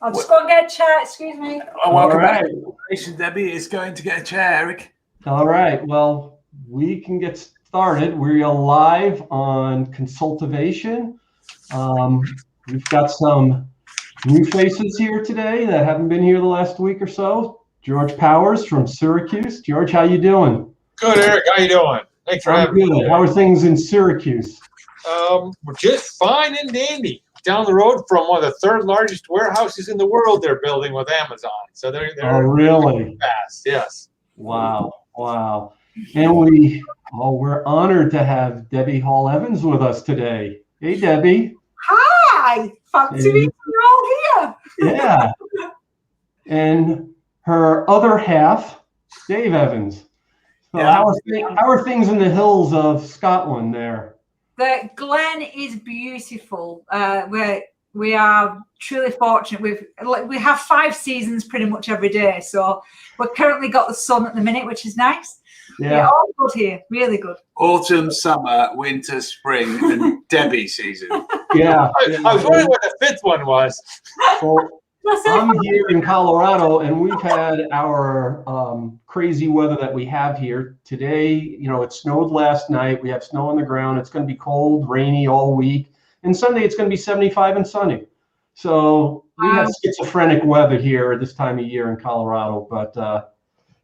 I'll just go and get a chair. Excuse me. Oh, welcome back. Debbie is going to get a chair, Eric. All right. Well, we can get started. We're live on Consultervation. We've got some new faces here today that haven't been here the last week or so. George Powers from Syracuse. George, how you doing? Good, Eric. How you doing? Thanks for having me. How are things in Syracuse? We're just fine and dandy. Down the road from one of the third largest warehouses in the world they're building with Amazon. So they're really fast. Yes. Wow. And we're honored to have Debbie Hall Evans with us today. Hey, Debbie. Hi. Fancy meeting you all here. Yeah. And her other half, Dave Evans. So yeah. How are things in the hills of Scotland there? The Glen is beautiful. We are truly fortunate. We have 5 seasons pretty much every day. So we've currently got the sun at the minute, which is nice. Yeah, all good here. Really good. Autumn, summer, winter, spring, and Debbie season. Yeah. I was wondering what the 5th one was. Well, I'm here in Colorado, and we've had our crazy weather that we have here today. You know, it snowed last night. We have snow on the ground. It's going to be cold, rainy all week. And Sunday, it's going to be 75 and sunny. So we have schizophrenic weather here this time of year in Colorado, but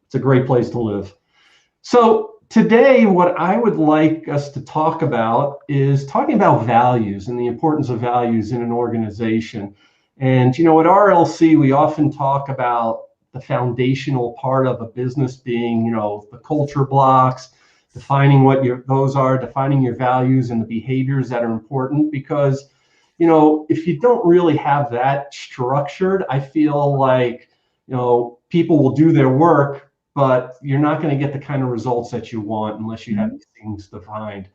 it's a great place to live. So today, what I would like us to talk about is talking about values and the importance of values in an organization. And, you know, at RLC, we often talk about the foundational part of a business being, you know, the culture blocks, defining what those are, defining your values and the behaviors that are important. Because, you know, if you don't really have that structured, I feel like, you know, people will do their work, but you're not going to get the kind of results that you want unless you have these things defined.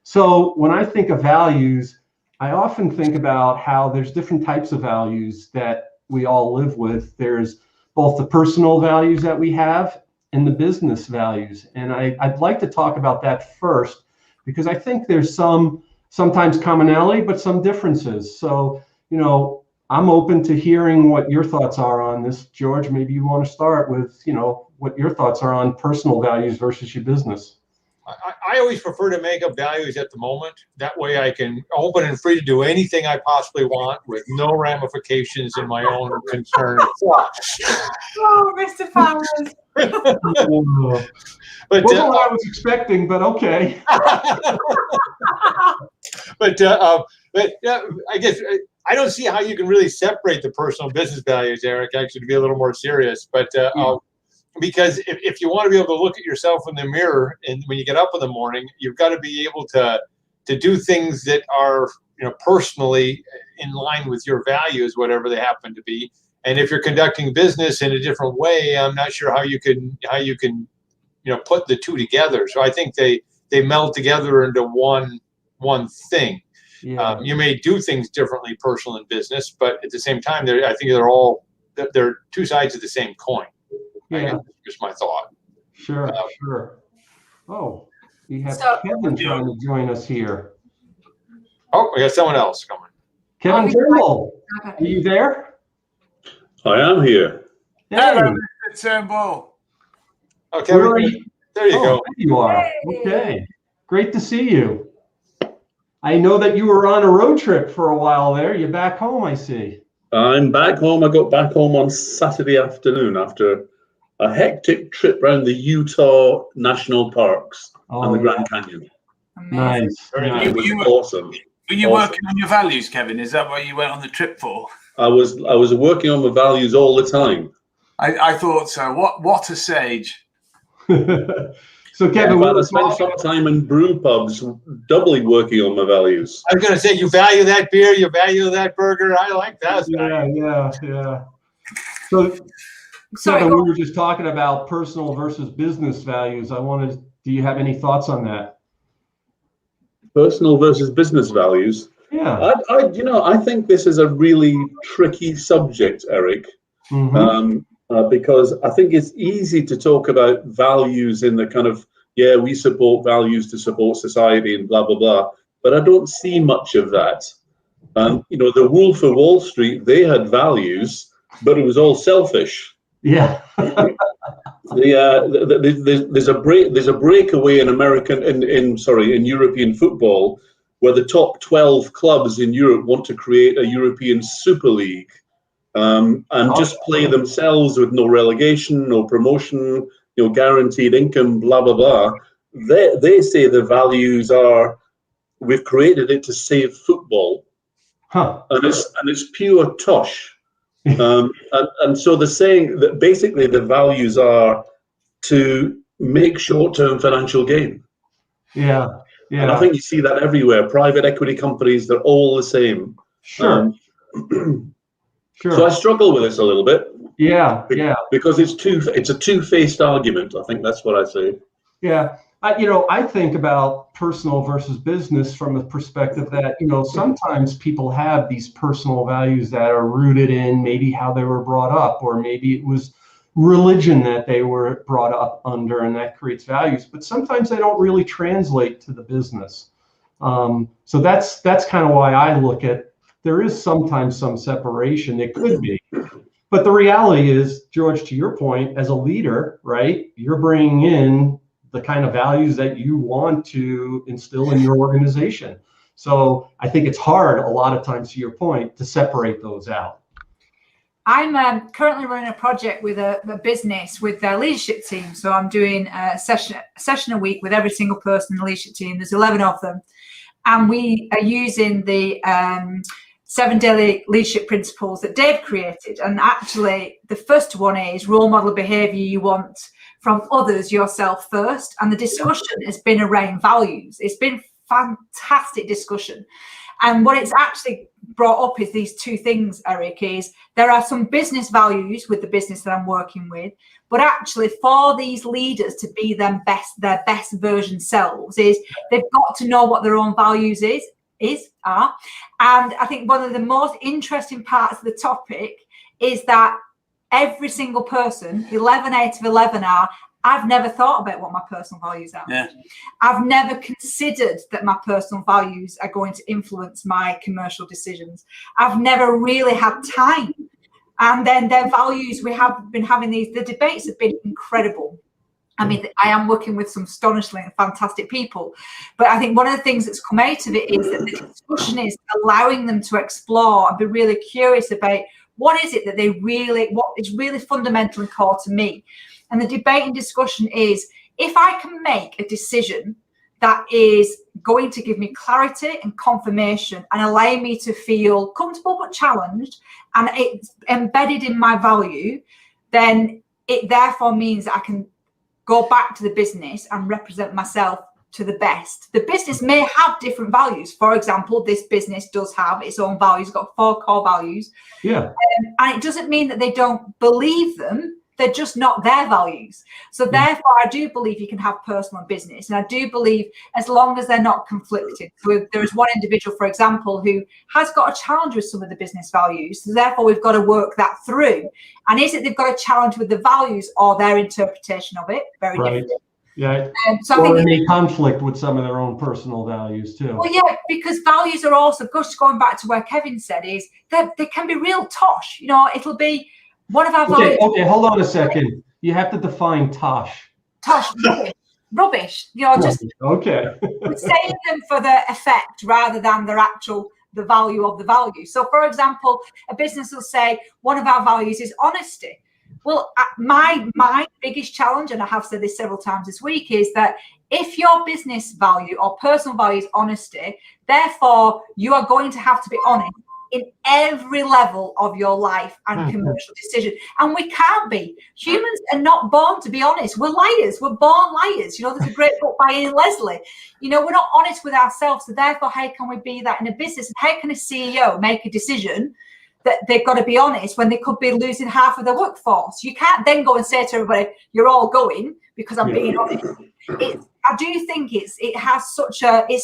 So when I think of values, I often think about how there's different types of values that we all live with. There's both the personal values that we have and the business values. And I'd like to talk about that first, because I think there's sometimes commonality, but some differences. So, you know, I'm open to hearing what your thoughts are on this. George, maybe you want to start with, you know, what your thoughts are on personal values versus your business. I always prefer to make up values at the moment. That way I can open and free to do anything I possibly want with no ramifications in my own concern. Oh, Mr. Powers. But wasn't what I was expecting, but okay. but I guess I don't see how you can really separate the personal business values, Eric, actually, to be a little more serious. But because if you want to be able to look at yourself in the mirror and when you get up in the morning, you've got to be able to do things that are, you know, personally in line with your values, whatever they happen to be. And if you're conducting business in a different way, I'm not sure how you can you know, put the two together. So I think they meld together into one thing. Yeah. You may do things differently, personal and business, but at the same time, I think they're two sides of the same coin. Yeah, that's just my thought. Sure. Oh, we have Kevin trying to join us here. Oh, we got someone else coming. Kevin Turnbull, are you there? I am here. Hello, Mr. Turnbull. Okay, there you go. There you are. Okay, great to see you. I know that you were on a road trip for a while there. You're back home, I see. I'm back home. I got back home on Saturday afternoon after a hectic trip around the Utah National Parks and the Grand Canyon. Nice. It was awesome. Were you working on your values, Kevin? Is that what you went on the trip for? I was working on my values all the time. I thought so. What a sage. So Kevin, I spent some time in brew pubs, doubly working on my values. I was going to say, you value that beer, you value that burger. I like that. Yeah. So Kevin, we were just talking about personal versus business values. Do you have any thoughts on that? Personal versus business values? Yeah. I think this is a really tricky subject, Eric. Mm-hmm. Because I think it's easy to talk about values in the kind of, we support values to support society and blah, blah, blah. But I don't see much of that. And, you know, the Wolf of Wall Street, they had values, but it was all selfish. Yeah. There's a breakaway in in European football, where the top 12 clubs in Europe want to create a European Super League, and just play themselves with no relegation, no promotion, you know, guaranteed income, blah blah blah. They say the values are, we've created it to save football, and it's pure tosh. And so they're saying that basically the values are to make short-term financial gain. Yeah. And I think you see that everywhere. Private equity companies, they're all the same. Sure. Sure. So I struggle with this a little bit. Yeah. Because it's a two-faced argument. I think that's what I say. Yeah. I think about personal versus business from the perspective that, sometimes people have these personal values that are rooted in maybe how they were brought up, or maybe it was religion that they were brought up under, and that creates values. But sometimes they don't really translate to the business. So that's kind of why I look at, there is sometimes some separation. It could be. But the reality is, George, to your point, as a leader, right, you're bringing in the kind of values that you want to instill in your organization. So I think it's hard a lot of times, to your point, to separate those out. I'm currently running a project with a business with their leadership team. So I'm doing a session a week with every single person in the leadership team. There's 11 of them. And we are using the 7 daily leadership principles that Dave created. And actually, the first one is role model behavior you want from others, yourself first. And the discussion has been around values. It's been fantastic discussion. And what it's actually brought up is these two things, Eric, is there are some business values with the business that I'm working with, but actually for these leaders to be their best version selves, is they've got to know what their own values are. And I think one of the most interesting parts of the topic is that every single person, 11 out of 11 are, I've never thought about what my personal values are. Yeah. I've never considered that my personal values are going to influence my commercial decisions. I've never really had time. And then their values, we have been having the debates have been incredible. I mean, I am working with some astonishingly fantastic people, but I think one of the things that's come out of it is that the discussion is allowing them to explore and be really curious about what is it that what is really fundamental and core to me. And the debate and discussion is, if I can make a decision that is going to give me clarity and confirmation and allow me to feel comfortable but challenged, and it's embedded in my value, then it therefore means that I can go back to the business and represent myself to the best. The business may have different values. For example, this business does have its own values, it's got 4 core values. Yeah. And it doesn't mean that they don't believe them. They're just not their values. So therefore, I do believe you can have personal and business. And I do believe as long as they're not conflicted. So there is one individual, for example, who has got a challenge with some of the business values. So therefore, we've got to work that through. And is it they've got a challenge with the values or their interpretation of it? Very different. Yeah. So or any conflict with some of their own personal values too. Well, yeah, because values are also, just going back to where Kevin said, is that they can be real tosh. It'll be one of our values. Okay, hold on a second. You have to define tosh. Tosh, rubbish. Just okay. saying them for the effect rather than the value of the value. So, for example, a business will say one of our values is honesty. Well, my biggest challenge, and I have said this several times this week, is that if your business value or personal value is honesty, therefore you are going to have to be honest in every level of your life and commercial decision. And we can't be. Humans are not born to be honest. We're liars. We're born liars. There's a great book by Ian Leslie. We're not honest with ourselves. So therefore, how can we be that in a business? And how can a CEO make a decision that they've got to be honest when they could be losing half of their workforce? You can't then go and say to everybody, you're all going because I'm being honest. I do think it's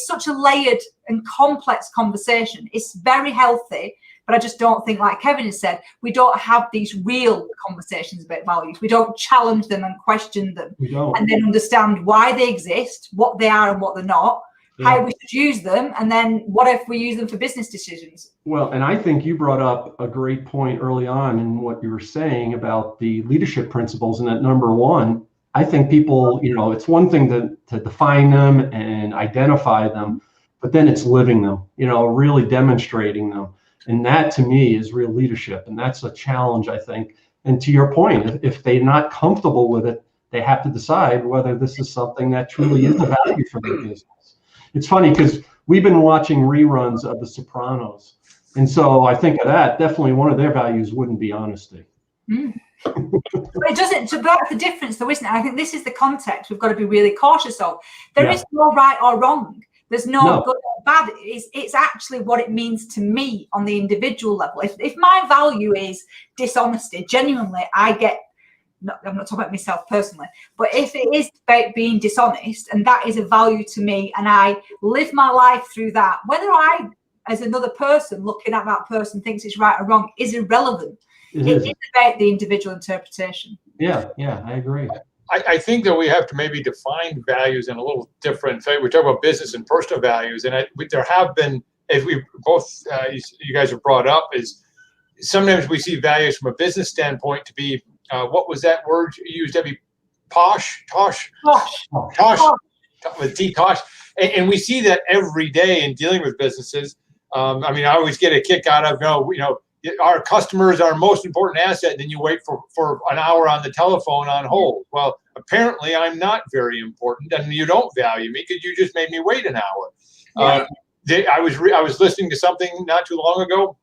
such a layered and complex conversation. It's very healthy, but I just don't think, like Kevin has said, we don't have these real conversations about values. We don't challenge them and question them and then understand why they exist, what they are and what they're not, how we should use them, and then what if we use them for business decisions? Well, and I think you brought up a great point early on in what you were saying about the leadership principles, and that number one, I think people, it's one thing to define them and identify them, but then it's living them, really demonstrating them. And that to me is real leadership. And that's a challenge, I think. And to your point, if they're not comfortable with it, they have to decide whether this is something that truly is a value for their business. It's funny because we've been watching reruns of The Sopranos. And so I think of that, definitely one of their values wouldn't be honesty. But it doesn't, so that's the difference though, isn't it? I think this is the context we've got to be really cautious of. There is no right or wrong. There's no good or bad. It's actually what it means to me on the individual level. If my value is dishonesty, genuinely, I'm not talking about myself personally, but if it is about being dishonest and that is a value to me and I live my life through that, whether I, as another person looking at that person, thinks it's right or wrong is irrelevant. It is about the individual interpretation. Yeah, I agree. I think that we have to maybe define values in a little different way. We talk about business and personal values, and there have been, as we both, you guys have brought up, is sometimes we see values from a business standpoint to be, what was that word you used, Debbie? Tosh, with T, tosh. And we see that every day in dealing with businesses. I always get a kick out of, our customers are our most important asset, and then you wait for an hour on the telephone on hold. Well, apparently I'm not very important, and you don't value me because you just made me wait an hour. I was listening to something not too long ago.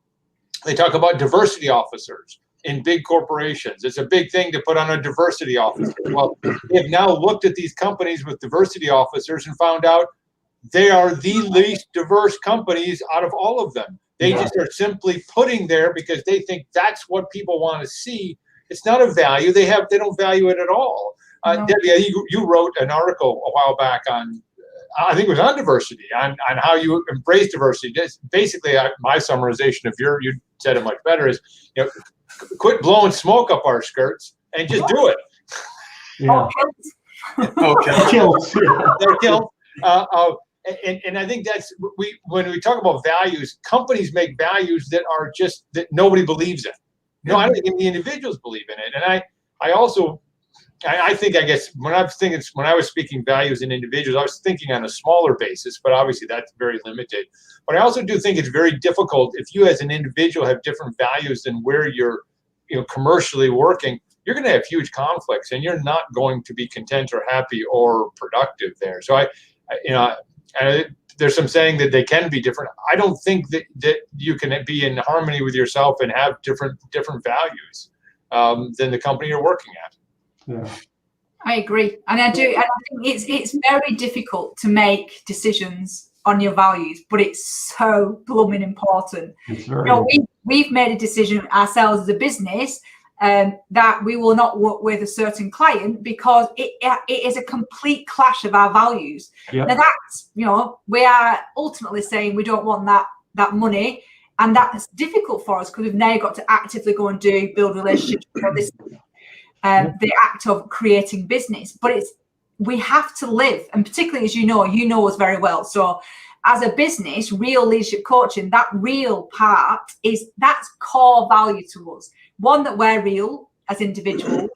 They talk about diversity officers in big corporations. It's a big thing to put on a diversity officer. Well, they've now looked at these companies with diversity officers and found out they are the least diverse companies out of all of them. They just are simply putting there because they think that's what people want to see. It's not a value. They don't value it at all. No. Debbie, you wrote an article a while back on, I think it was on diversity, on how you embrace diversity. Basically, my summarization of you said it much better, is quit blowing smoke up our skirts and just do it. Yeah. Kills. They're killed. And I think that's when we talk about values, companies make values that are just that nobody believes in. No, I don't think the individuals believe in it. And I think, I guess when I was speaking values in individuals, I was thinking on a smaller basis, but obviously that's very limited. But I also do think it's very difficult if you as an individual have different values than where you're commercially working. You're going to have huge conflicts, and you're not going to be content or happy or productive there. So there's some saying that they can be different. I don't think that you can be in harmony with yourself and have different values than the company you're working at. Yeah. I agree, and I do. And I think it's very difficult to make decisions on your values, but it's so blooming important. It's very we've made a decision ourselves as a business that we will not work with a certain client because it is a complete clash of our values. Yep. Now that's, we are ultimately saying we don't want that money, and that's difficult for us because we've now got to actively go and build relationships for this, the act of creating business. But we have to live, and particularly as you know us very well. So as a business, real leadership coaching, that real part that's core value to us. One, that we're real as individuals,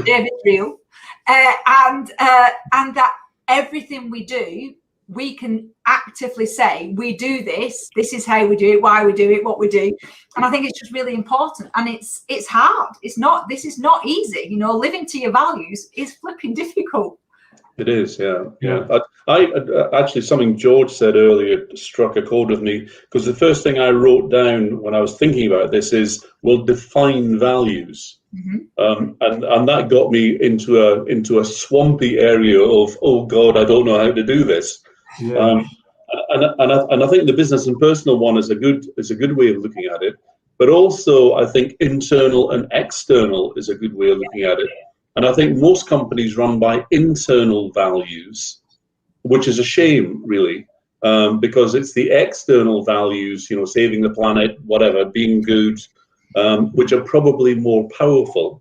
David's real, and that everything we do, we can actively say, we do this is how we do it, why we do it, what we do. And I think it's just really important. And it's hard. This is not easy. Living to your values is flipping difficult. It is, yeah. I actually, something George said earlier struck a chord with me, because the first thing I wrote down when I was thinking about this is, well, define values. Mm-hmm. And that got me into a swampy area of, oh God, I don't know how to do this. Yeah. And I think the business and personal one is a good way of looking at it, but also I think internal and external is a good way of looking at it. And I think most companies run by internal values, which is a shame, really, because it's the external values, saving the planet, whatever, being good, which are probably more powerful.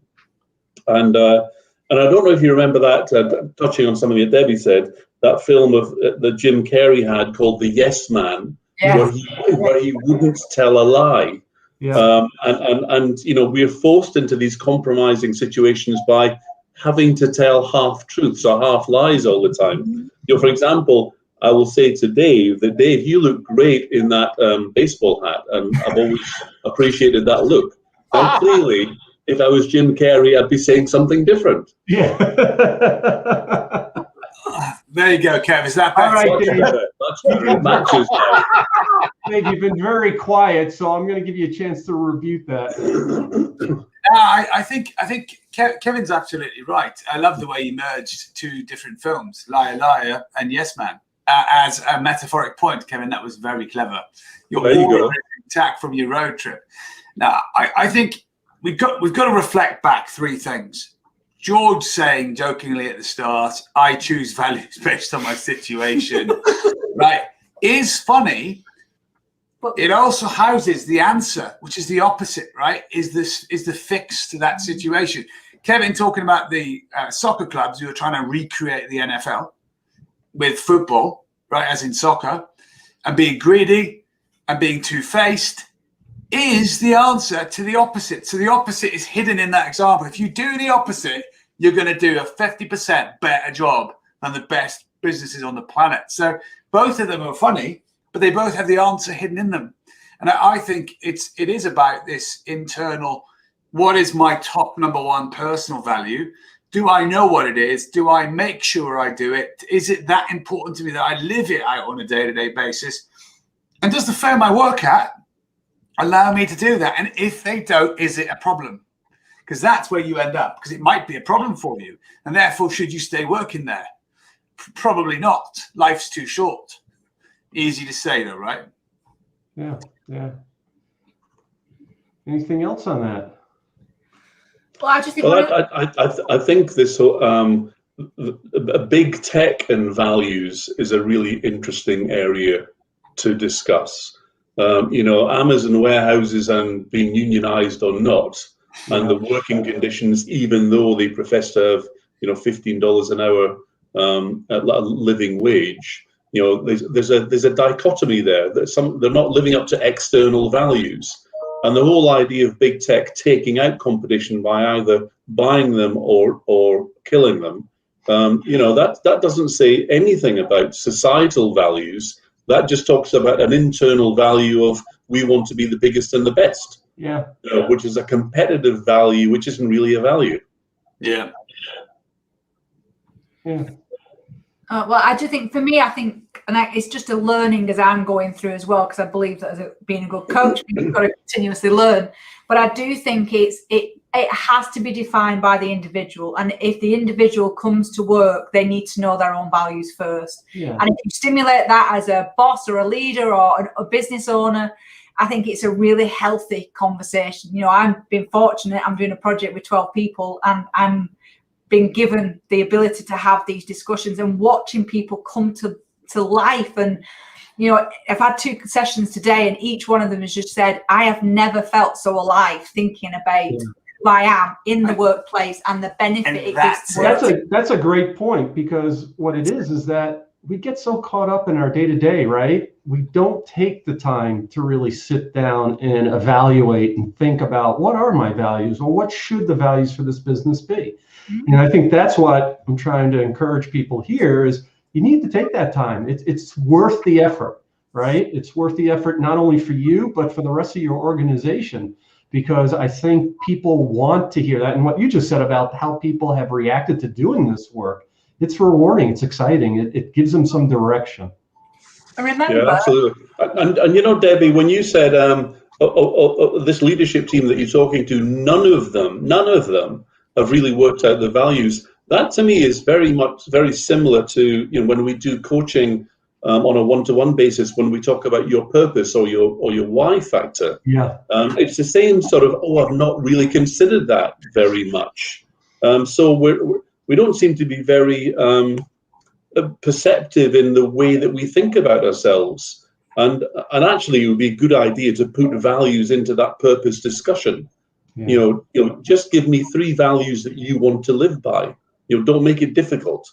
And I don't know if you remember that, touching on something that Debbie said, that film that Jim Carrey had called The Yes Man, Yeah. where he wouldn't tell a lie. Yeah. And we're forced into these compromising situations by having to tell half truths or half lies all the time. For example, I will say to Dave that, Dave, you look great in that baseball hat, and I've always appreciated that look. Now, clearly, if I was Jim Carrey, I'd be saying something different. Yeah. There you go, Kev. Is that better? All right, Dave. That's good. It matches now. Dave, you've been very quiet, so I'm going to give you a chance to rebuke that. I think Kevin's absolutely right. I love the way he merged two different films, Liar Liar and Yes Man, as a metaphoric point. Kevin, that was very clever. There you go. Intact from your road trip. Now, I think we've got to reflect back three things. George saying jokingly at the start, "I choose values based on my situation," right, is funny. But it also houses the answer, which is the opposite, right? Is the fix to that situation? Kevin talking about the soccer clubs who are trying to recreate the NFL with football, right? As in soccer, and being greedy and being two-faced is the answer to the opposite. So the opposite is hidden in that example. If you do the opposite, you're going to do a 50% better job than the best businesses on the planet. So both of them are funny, but they both have the answer hidden in them. And I think it is about this internal, what is my top number one personal value? Do I know what it is? Do I make sure I do it? Is it that important to me that I live it out on a day-to-day basis? And does the firm I work at allow me to do that? And if they don't, is it a problem? Because that's where you end up, because it might be a problem for you. And therefore, should you stay working there? Probably not. Life's too short. Easy to say, though, right? Yeah, yeah. Anything else on that? Well, I just think. Well, I think this big tech and values is a really interesting area to discuss. Amazon warehouses and being unionized or not, and the working conditions, even though they profess to have, $15 an hour at a living wage. There's a dichotomy there. They're not living up to external values, and the whole idea of big tech taking out competition by either buying them or killing them, that doesn't say anything about societal values. That just talks about an internal value of we want to be the biggest and the best. Yeah. Which is a competitive value, which isn't really a value. Yeah. Yeah. Well, I do think, for me, it's just a learning as I'm going through as well, because I believe that being a good coach, you've got to continuously learn. But I do think it has to be defined by the individual. And if the individual comes to work, they need to know their own values first. Yeah. And if you stimulate that as a boss or a leader or a business owner, I think it's a really healthy conversation. I've been fortunate. I'm doing a project with 12 people, and I'm being given the ability to have these discussions and watching people come to life. And I've had 2 sessions today, and each one of them has just said, I have never felt so alive thinking about who I am in the workplace and the benefit it gives to work. That's a great point, because what it is that we get so caught up in our day-to-day, right? We don't take the time to really sit down and evaluate and think about, what are my values, or what should the values for this business be? Mm-hmm. And I think that's what I'm trying to encourage people here is you need to take that time. It's worth the effort, right? It's worth the effort, not only for you, but for the rest of your organization, because I think people want to hear that. And what you just said about how people have reacted to doing this work, it's rewarding, it's exciting, it gives them some direction. I remember. Yeah, absolutely. And Debbie, when you said this leadership team that you're talking to, none of them have really worked out the values. That to me is very similar to when we do coaching on a one-to-one basis, when we talk about your purpose or your why factor. Yeah. It's the same sort of, I've not really considered that very much. So we don't seem to be very perceptive in the way that we think about ourselves. And actually, it would be a good idea to put values into that purpose discussion. Yeah. Just give me 3 values that you want to live by. Don't make it difficult.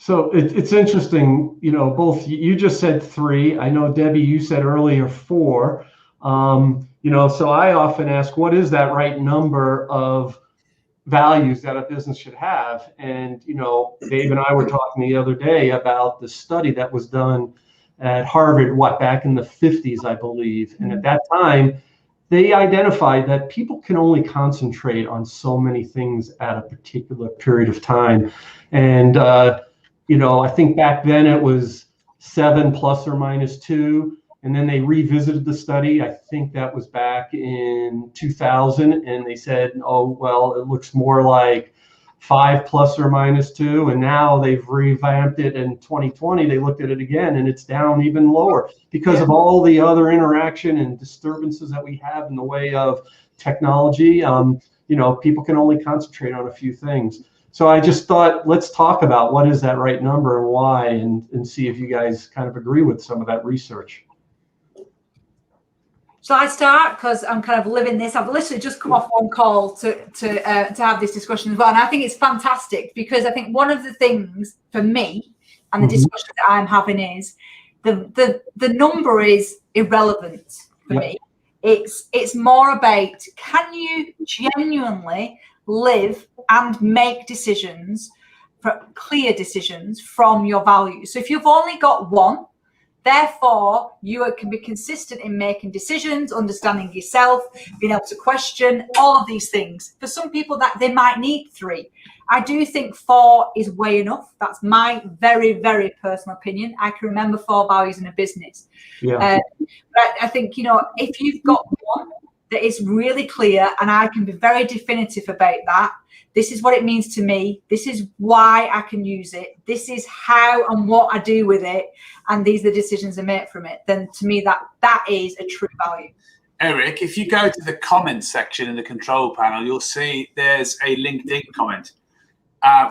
So it's interesting, both you just said 3. I know, Debbie, you said earlier 4. So I often ask, what is that right number of values that a business should have? And, Dave and I were talking the other day about the study that was done at Harvard, back in the 50s, I believe. And at that time, they identified that people can only concentrate on so many things at a particular period of time. And, I think back then it was 7 plus or minus 2. And then they revisited the study. I think that was back in 2000. And they said, oh, well, it looks more like 5 plus or minus 2. And now they've revamped it in 2020. They looked at it again and it's down even lower because of all the other interaction and disturbances that we have in the way of technology. People can only concentrate on a few things. So I just thought, let's talk about what is that right number and why, and see if you guys kind of agree with some of that research. Shall I start? Because I'm kind of living this. I've literally just come off one call to have this discussion as well. And I think it's fantastic because I think one of the things for me and the discussion that I'm having is the number is irrelevant for me. It's more about, can you genuinely live and make decisions, clear decisions from your values? So if you've only got one, therefore, you can be consistent in making decisions, understanding yourself, being able to question, all of these things. For some people, that they might need 3. I do think 4 is way enough. That's my very, very personal opinion. I can remember 4 values in a business. But I think, if you've got one that is really clear and I can be very definitive about that, this is what it means to me. This is why I can use it. This is how and what I do with it. And these are the decisions I make from it. Then to me, that is a true value. Eric, if you go to the comments section in the control panel, you'll see there's a LinkedIn comment,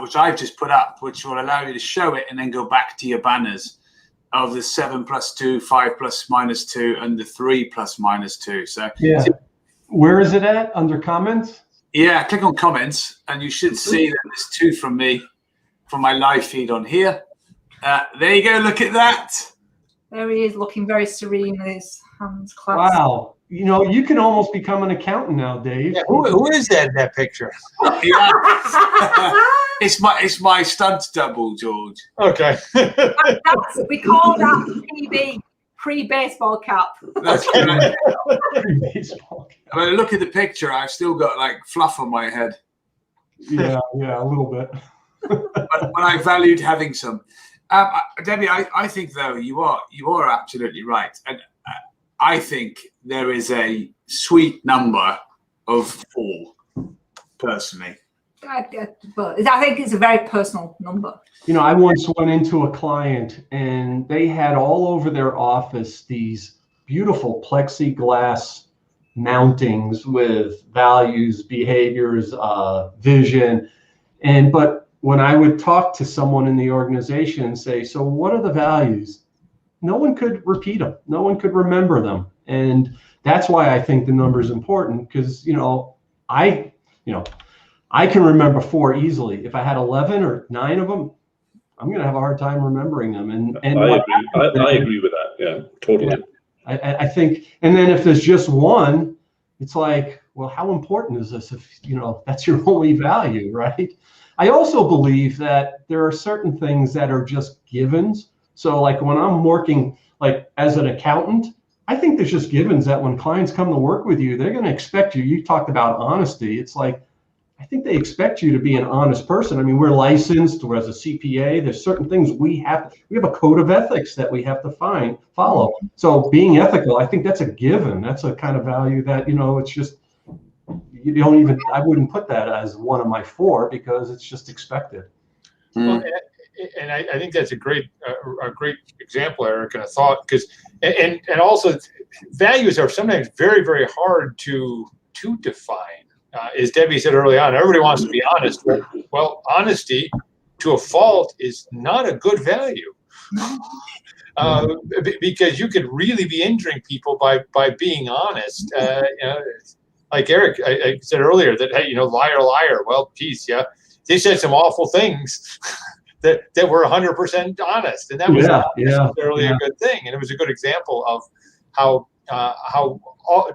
which I've just put up, which will allow you to show it and then go back to your banners of the 7 plus 2, 5 plus minus 2, and the 3 plus minus 2. So where is it at? Under comments? Yeah, click on comments, and you should see that there's 2 from me, from my live feed on here. There you go. Look at that. There he is, looking very serene with his hands clasped. Wow. You can almost become an accountant now, Dave. Yeah, who is that in that picture? It's my stunt double, George. Okay. We call that PB, pre-baseball cap. That's correct. Baseball cap. I mean, look at the picture. I've still got fluff on my head. Yeah, a little bit. but I valued having some. Debbie, I think though you are absolutely right, and I think there is a sweet number of 4, personally. I think it's a very personal number. I once went into a client and they had all over their office these beautiful plexiglass mountings with values, behaviors, vision. But when I would talk to someone in the organization and say, so what are the values? No one could repeat them. No one could remember them. And that's why I think the number is important, because, I can remember 4 easily. If I had 11 or 9 of them, I'm going to have a hard time remembering them. And I agree with that. Yeah, totally. Yeah. I think, and then if there's just one, it's like, well, how important is this if, that's your only value, right? I also believe that there are certain things that are just givens. So like when I'm working as an accountant, I think there's just givens that when clients come to work with you, they're going to expect you. You talked about honesty. It's like, I think they expect you to be an honest person. I mean, we're licensed, we're as a CPA. There's certain things we have a code of ethics that we have to follow. So being ethical, I think that's a given. That's a kind of value that, it's just, I wouldn't put that as one of my 4 because it's just expected. Well, and I think that's a great example, Eric, and a thought, because and also values are sometimes very, very hard to define. As Debbie said early on, everybody wants to be honest. Well, honesty to a fault is not a good value, because you could really be injuring people by being honest. Like Eric, I said earlier that, hey, liar, liar. Well, geez, yeah, they said some awful things. that were 100% honest, and that was not necessarily yeah. a good thing. And it was a good example of how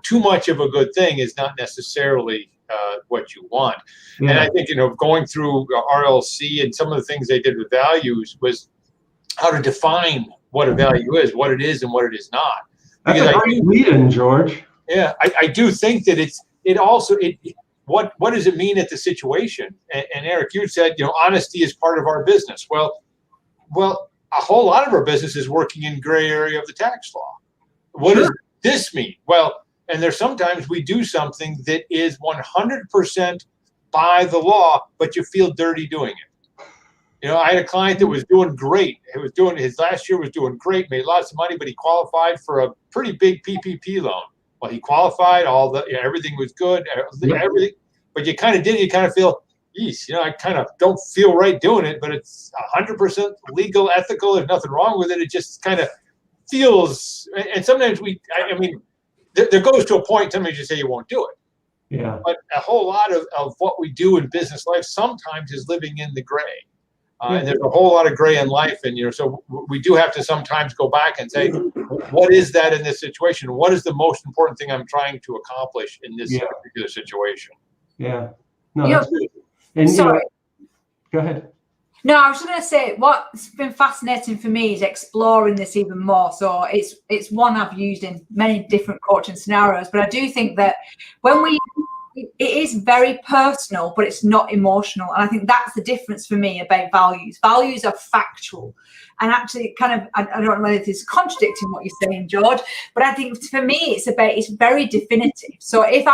too much of a good thing is not necessarily what you want. Yeah. And I think, going through RLC and some of the things they did with values was how to define what a value is, what it is, and what it is not. That's a great lead-in, George. Yeah, I do think that what does it mean at the situation? And Eric, you said, honesty is part of our business. Well, a whole lot of our business is working in gray area of the tax law. What does this mean? Well, and there's sometimes we do something that is 100% by the law, but you feel dirty doing it. I had a client that was doing great. His last year was doing great, made lots of money, but he qualified for a pretty big PPP loan. Well, he qualified, everything was good, everything, but you kind of feel, geez, I kind of don't feel right doing it, but it's 100% legal, ethical. There's nothing wrong with it. It just kind of feels, and sometimes there goes to a point, sometimes you say you won't do it. Yeah. But a whole lot of what we do in business life sometimes is living in the gray. And there's a whole lot of gray in life. And, so we do have to sometimes go back and say, what is that in this situation? What is the most important thing I'm trying to accomplish in this particular situation? Yeah. No, that's good. And, sorry. Go ahead. No, I was just going to say what's been fascinating for me is exploring this even more. So it's one I've used in many different coaching scenarios, but I do think that it is very personal, but it's not emotional. And I think that's the difference for me about values. Values are factual. And actually I don't know whether this is contradicting what you're saying, George, but I think for me, it's very definitive. So if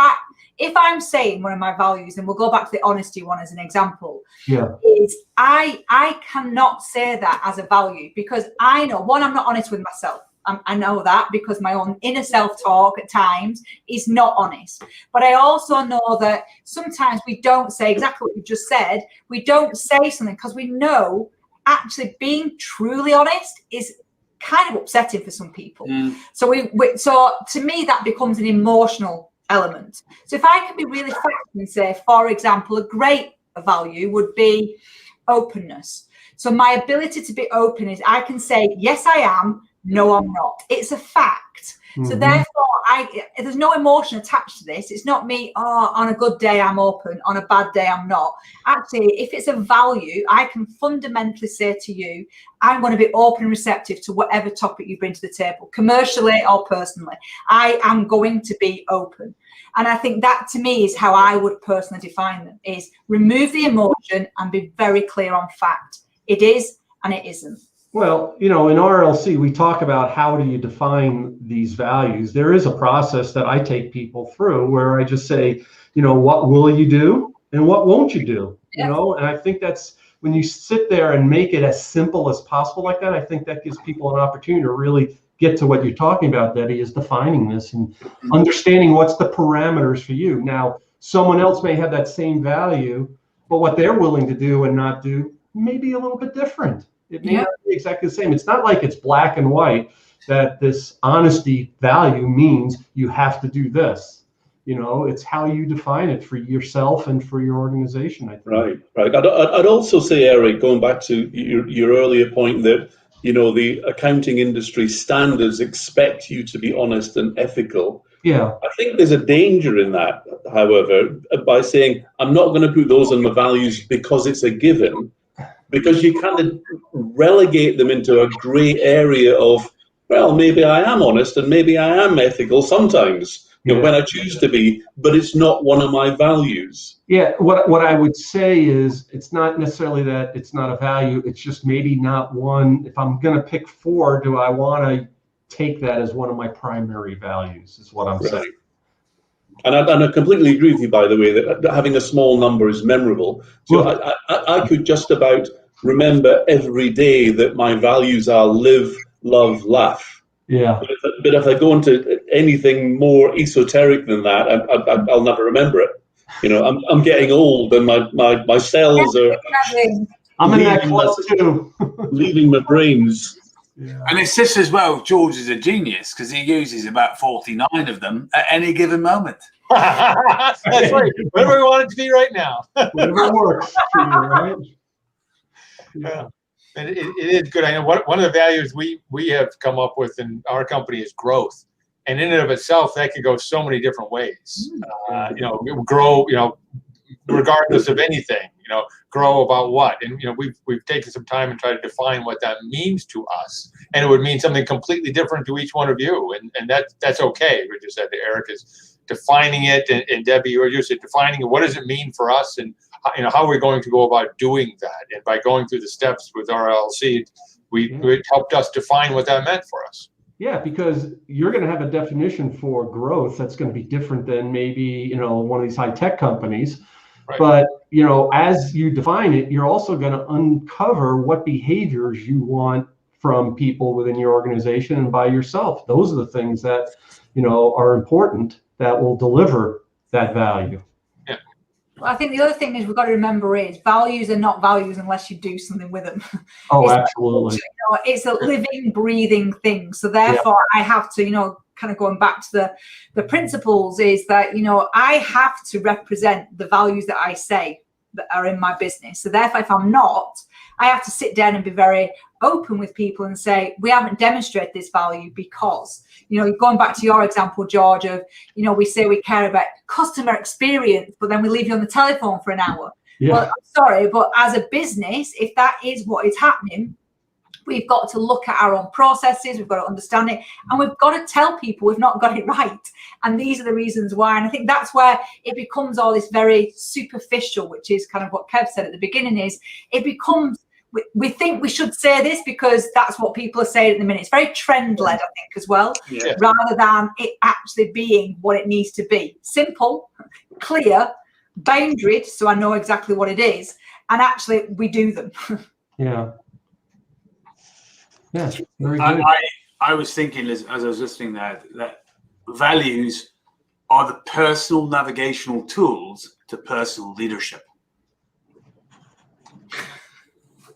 I'm saying one of my values, and we'll go back to the honesty one as an example, is I cannot say that as a value because I know, one, I'm not honest with myself. I know that because my own inner self-talk at times is not honest. But I also know that sometimes we don't say exactly what you just said. We don't say something because we know actually being truly honest is kind of upsetting for some people. So so to me, that becomes an emotional element. So if I can be really factual and say, for example, a great value would be openness. So my ability to be open is I can say, yes, I am. No, I'm not. It's a fact. So therefore, there's no emotion attached to this. It's not me, on a good day, I'm open. On a bad day, I'm not. Actually, if it's a value, I can fundamentally say to you, I'm going to be open and receptive to whatever topic you bring to the table, commercially or personally. I am going to be open. And I think that, to me, is how I would personally define them, is remove the emotion and be very clear on fact. It is and it isn't. Well, in RLC, we talk about how do you define these values. There is a process that I take people through where I just say, what will you do and what won't you do? And I think that's when you sit there and make it as simple as possible like that, I think that gives people an opportunity to really get to what you're talking about, Debbie, is defining this and understanding what's the parameters for you. Now, someone else may have that same value, but what they're willing to do and not do may be a little bit different. It may not be exactly the same. It's not like it's black and white that this honesty value means you have to do this. It's how you define it for yourself and for your organization, I think. Right. I'd also say, Eric, going back to your earlier point that, the accounting industry standards expect you to be honest and ethical. Yeah. I think there's a danger in that, however, by saying, I'm not going to put those on my values because it's a given. Because you kind of relegate them into a gray area of, well, maybe I am honest and maybe I am ethical sometimes, when I choose to be, but it's not one of my values. Yeah, what I would say is it's not necessarily that it's not a value, it's just maybe not one. If I'm going to pick 4, do I want to take that as one of my primary values is what I'm saying. And I completely agree with you, by the way, that having a small number is memorable. So I could just about remember every day that my values are live, love, laugh. Yeah. But if I go into anything more esoteric than that, I'll never remember it. I'm getting old, and my cells are. I'm in that club too. Leaving my brains. Yeah. And it's this as well. George is a genius because he uses about 49 of them at any given moment. That's right. Whatever we want it to be right now. Whatever works for you, right? Yeah. And it is good. I know one of the values we have come up with in our company is growth. And in and of itself, that could go so many different ways. Grow, regardless of anything, grow about what. And, we've taken some time and tried to define what that means to us. And it would mean something completely different to each one of you. And that's okay. We just said to Eric is defining it. And Debbie, you said defining it. What does it mean for us? And, how are we going to go about doing that? And by going through the steps with our LLC, it helped us define what that meant for us. Yeah, because you're going to have a definition for growth that's going to be different than maybe, one of these high-tech companies. Right. But, as you define it, you're also going to uncover what behaviors you want from people within your organization and by yourself. Those are the things that, are important that will deliver that value. Well, I think the other thing is we've got to remember is values are not values unless you do something with them. Oh, absolutely. It's a living, breathing thing. So therefore, I have to, kind of going back to the principles is that, I have to represent the values that I say that are in my business. So therefore, if I'm not, I have to sit down and be very open with people and say, we haven't demonstrated this value because, going back to your example, George, of, we say we care about customer experience, but then we leave you on the telephone for an hour. Yeah. Well, I'm sorry, but as a business, if that is what is happening, we've got to look at our own processes, we've got to understand it, and we've got to tell people we've not got it right. And these are the reasons why. And I think that's where it becomes all this very superficial, which is kind of what Kev said at the beginning, is it becomes, we think we should say this because that's what people are saying at the minute. It's very trend-led, I think, as well, rather than it actually being what it needs to be. Simple, clear, boundaried, so I know exactly what it is, and actually we do them. Yeah. Yeah, very good. I was thinking as I was listening that values are the personal navigational tools to personal leadership.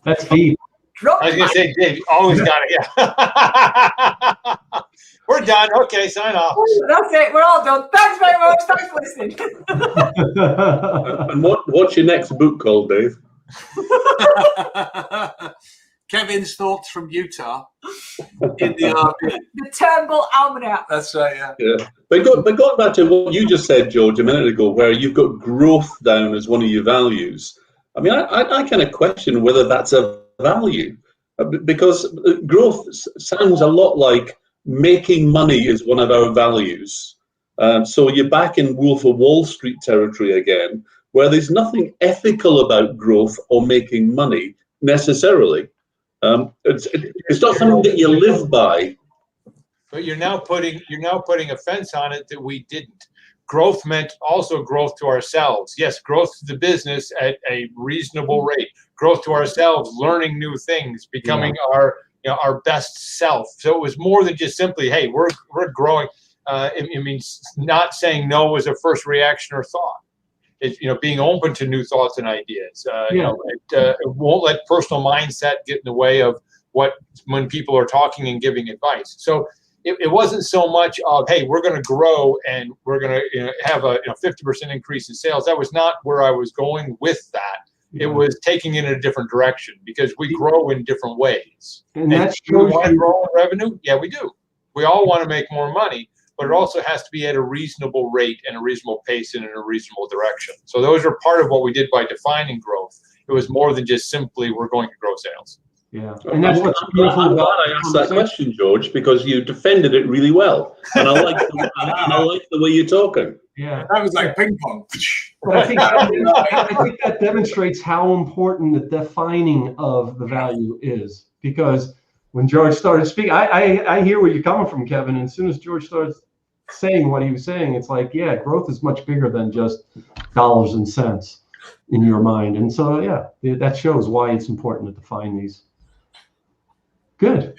That's deep. I was going to say, Dave, you always got it. Yeah. We're done. Okay, sign off. That's it. We're all done. Thanks very much. Thanks for listening. And what's your next book called, Dave? Kevin's Thoughts from Utah in the Turnbull Almanac. That's right, yeah. But going back to what you just said, George, a minute ago, where you've got growth down as one of your values. I mean, I kind of question whether that's a value, because growth sounds a lot like making money is one of our values. So you're back in Wolf of Wall Street territory again, where there's nothing ethical about growth or making money necessarily. It's not something that you live by. But you're now putting a fence on it that we didn't. Growth meant also growth to ourselves. Yes, growth to the business at a reasonable rate. Growth to ourselves, learning new things, becoming our best self. So it was more than just simply, hey, we're growing. It means not saying no as a first reaction or thought. It's being open to new thoughts and ideas. It won't let personal mindset get in the way of when people are talking and giving advice. So it wasn't so much of, hey, we're going to grow and we're going to have a 50% increase in sales. That was not where I was going with that. It was taking it in a different direction because we grow in different ways. And do we want to grow in revenue? Yeah, we do. We all want to make more money, but it also has to be at a reasonable rate and a reasonable pace and in a reasonable direction. So those are part of what we did by defining growth. It was more than just simply we're going to grow sales. Yeah, and that's what's beautiful about I asked that question, George, because you defended it really well, and I like the way you're talking. Yeah, that was like ping pong. But I think that demonstrates how important the defining of the value is, because when George started speaking, I hear where you're coming from, Kevin. And as soon as George starts saying what he was saying, it's like, yeah, growth is much bigger than just dollars and cents in your mind. And so, yeah, that shows why it's important to define these. Good.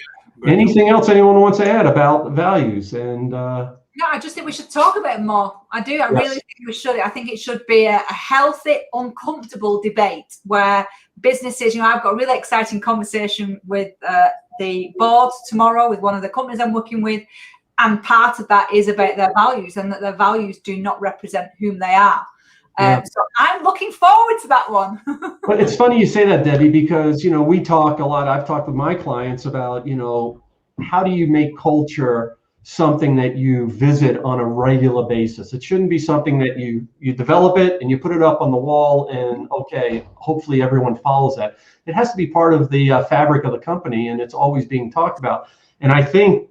Anything else anyone wants to add about values? And no, I just think we should talk about it more. I do. I really think we should. I think it should be a healthy, uncomfortable debate where businesses, I've got a really exciting conversation with the board tomorrow with one of the companies I'm working with. And part of that is about their values and that their values do not represent whom they are. So I'm looking forward to that one. But it's funny you say that, Debbie, because, you know, we talk a lot. I've talked with my clients about, you know, how do you make culture something that you visit on a regular basis? It shouldn't be something that you develop it and you put it up on the wall and, okay, hopefully everyone follows that. It has to be part of the fabric of the company, and it's always being talked about. And I think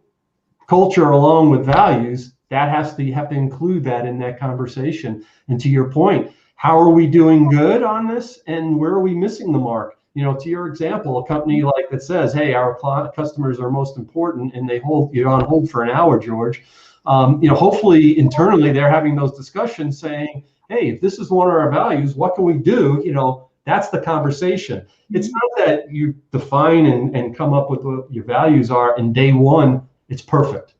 culture, along with values, that have to include that in that conversation. And to your point, how are we doing good on this, and where are we missing the mark? You know, to your example, a company like that says, "Hey, our customers are most important," and they hold you on hold for an hour, George. You know, hopefully internally they're having those discussions, saying, "Hey, if this is one of our values, what can we do?" You know, that's the conversation. It's not that you define and come up with what your values are, and day one it's perfect.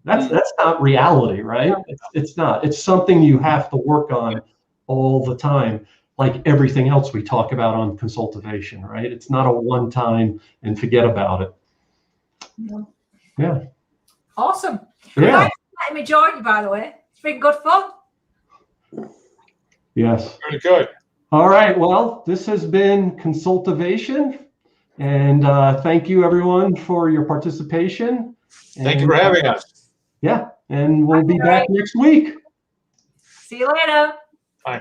That's not reality, right? It's not. It's something you have to work on all the time, like everything else we talk about on Consultervation, right? It's not a one-time and forget about it. Yeah. Awesome. Yeah. Thanks for letting me join you, by the way. It's been good fun. Yes. Very good. All right. Well, this has been Consultervation, and thank you everyone for your participation. Thank you for having us. Yeah, and we'll be back next week. See you later.